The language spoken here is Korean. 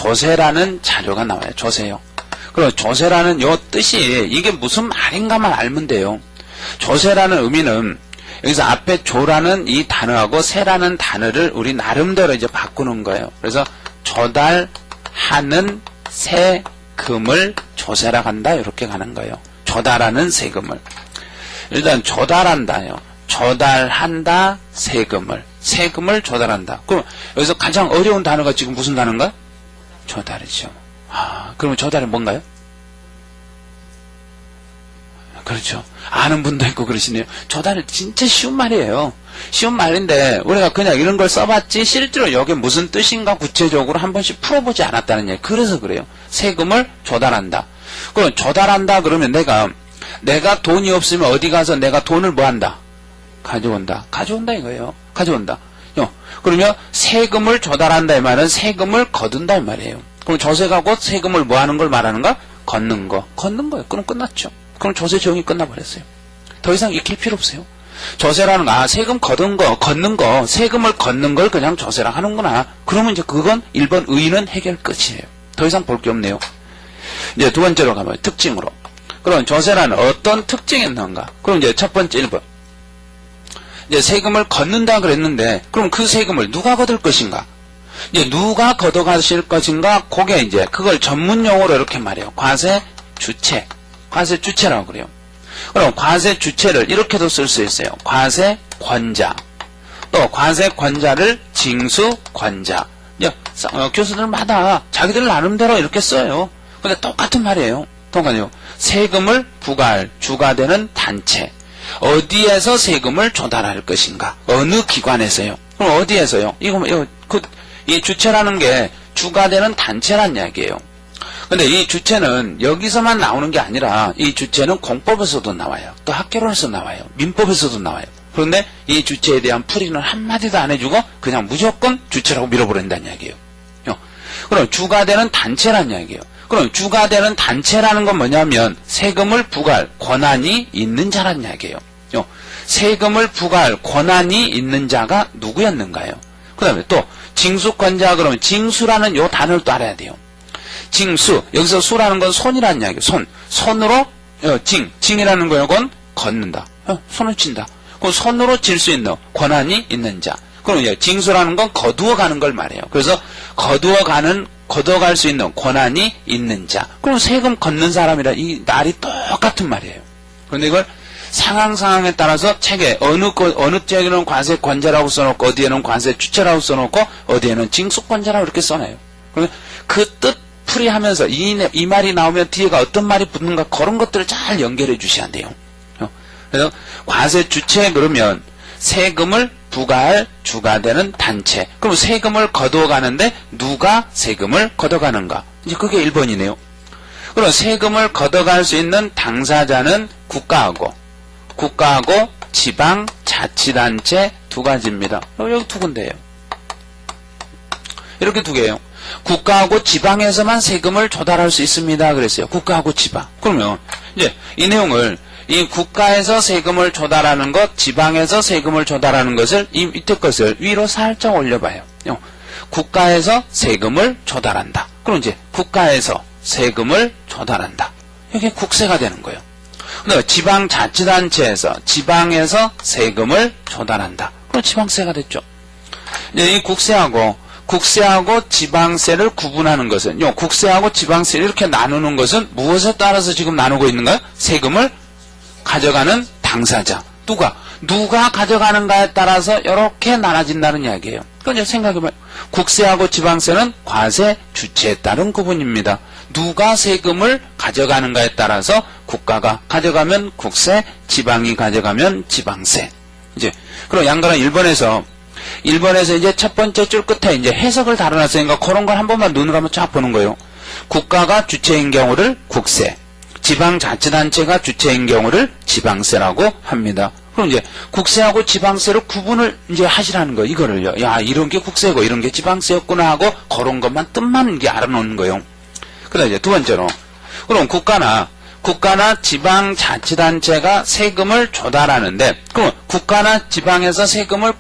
조세라는 자료가 나와요. 조세요. 그럼 조세라는 요 뜻이 이게 무슨 말인가만 알면 돼요. 조세라는 의미는 여기서 앞에 조라는 이 단어하고 세라는 단어를 우리 나름대로 이제 바꾸는 거예요. 그래서 조달하는 세금을 조세라고 한다. 이렇게 가는 거예요. 조달하는 세금을. 일단 조달한다요. 조달한다 세금을 조달한다. 그럼 여기서 가장 어려운 단어가 지금 무슨 단어인가? 조달이죠. 그러면 조달이 뭔가요? 그렇죠. 아는 분도 있고 그러시네요. 조달은 진짜 쉬운 말이에요. 쉬운 말인데 우리가 그냥 이런 걸 써봤지 실제로 여기 무슨 뜻인가 구체적으로 한 번씩 풀어보지 않았다는 얘기. 그래서 그래요. 세금을 조달한다. 그럼 조달한다 그러면 내가 돈이 없으면 어디 가서 내가 돈을 뭐 한다? 가져온다 이거예요. 가져온다. 그러면 세금을 조달한다 이 말은 세금을 거둔다 이 말이에요. 그럼 조세가 곧 세금을 뭐 하는 걸 말하는가? 걷는 거예요. 그럼 끝났죠. 그럼 조세 정의 끝나버렸어요. 더 이상 익힐 필요 없어요. 조세라는 거, 세금 걷는 거, 세금을 걷는 걸 그냥 조세라 하는구나. 그러면 이제 그건 1번 의의는 해결 끝이에요. 더 이상 볼 게 없네요. 이제 두 번째로 가면 특징으로. 그럼 조세라는 어떤 특징이 있는가? 그럼 이제 첫 번째 1번. 이제 세금을 걷는다 그랬는데, 그럼 그 세금을 누가 거둘 것인가? 이제 누가 걷어가실 것인가? 그게 이제 그걸 전문 용어로 이렇게 말해요. 과세 주체라고 그래요. 그럼 과세 주체를 이렇게도 쓸 수 있어요. 과세 권자. 또 과세 권자를 징수 권자. 교수들마다 자기들 나름대로 이렇게 써요. 근데 똑같은 말이에요. 똑같아요. 세금을 부과할 주가 되는 단체. 어디에서 세금을 조달할 것인가? 어느 기관에서요? 그럼 어디에서요? 이 주체라는 게 주가 되는 단체란 이야기예요. 근데 이 주체는 여기서만 나오는 게 아니라 이 주체는 공법에서도 나와요. 또 학개론에서 나와요. 민법에서도 나와요. 그런데 이 주체에 대한 풀이는 한마디도 안 해주고 그냥 무조건 주체라고 밀어버린다는 이야기예요. 그럼 주가 되는 단체란 이야기예요. 그럼 주가 되는 단체라는 건 뭐냐면 세금을 부과할 권한이 있는 자란 이야기예요. 세금을 부과할 권한이 있는 자가 누구였는가요? 그 다음에 또 징수권자 그러면 징수라는 요 단어를 또 알아야 돼요. 징수 여기서 수라는 건 손이라는 이야기예요. 손으로 징이라는 건 걷는다. 손을 친다. 그럼 손으로 질 수 있는 권한이 있는 자. 그럼 징수라는 건 거두어가는 걸 말해요. 그래서 걷어갈 수 있는 권한이 있는 자. 그럼 세금 걷는 사람이라 이 말이 똑같은 말이에요. 그런데 이걸 상황에 따라서 책에 어느 책에는 과세 권자라고 써놓고 어디에는 과세 주체라고 써놓고 어디에는 징수권자라고 이렇게 써놔요. 그러면 그 뜻 풀이하면서 이 말이 나오면 뒤에가 어떤 말이 붙는가 그런 것들을 잘 연결해 주셔야 돼요. 그래서 과세 주체 그러면 세금을 부과할 주가 되는 단체. 그럼 세금을 거둬가는데 누가 세금을 걷어가는가? 이제 그게 1번이네요. 그럼 세금을 걷어갈 수 있는 당사자는 국가하고 지방자치단체 두 가지입니다. 여기 두 군데예요. 이렇게 두 개예요. 국가하고 지방에서만 세금을 조달할 수 있습니다. 그랬어요. 국가하고 지방. 그러면 이제 이 내용을 이 국가에서 세금을 조달하는 것, 지방에서 세금을 조달하는 것을 이 밑에 것을 위로 살짝 올려봐요. 국가에서 세금을 조달한다. 그럼 이제 국가에서 세금을 조달한다. 이게 국세가 되는 거예요. 근데 지방자치단체에서 지방에서 세금을 조달한다. 그럼 지방세가 됐죠. 이제 이 국세하고 지방세를 구분하는 것은 국세하고 지방세를 이렇게 나누는 것은 무엇에 따라서 지금 나누고 있는가요? 세금을 가져가는 당사자. 누가 가져가는가에 따라서 이렇게 나눠진다는 이야기예요. 그러니까 생각해봐요. 국세하고 지방세는 과세 주체에 따른 구분입니다. 누가 세금을 가져가는가에 따라서 국가가 가져가면 국세, 지방이 가져가면 지방세. 이제 그럼 양가는 1번에서 이제 첫 번째 줄 끝에 이제 해석을 달아놨으니까 그런 걸 한 번만 눈으로 한번 쫙 보는 거예요. 국가가 주체인 경우를 국세, 지방자치단체가 주체인 경우를 지방세라고 합니다. 그럼 이제 국세하고 지방세를 구분을 이제 하시라는 거예요. 이거를요. 이런 게 국세고 이런 게 지방세였구나 하고 그런 것만 뜻만 이게 알아놓는 거예요. 그다음 이제 두 번째로 그럼 국가나 지방자치단체가 세금을 조달하는데 그럼 국가나 지방에서 세금을